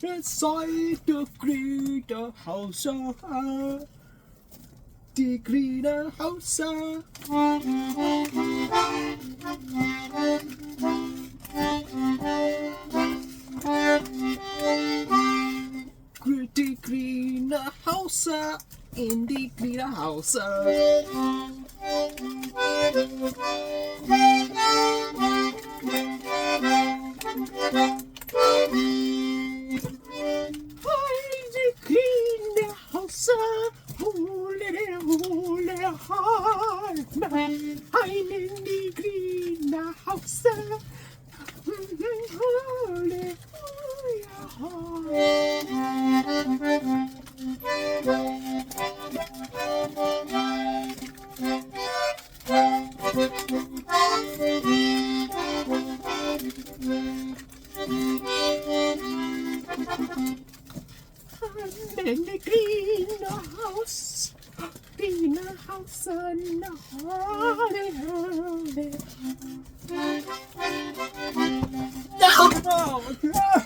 inside the greener house, the greener house. The greener house, in the greener house. I'm in the green house. Holy, I'm in the green house. Green house and holy, holy. No!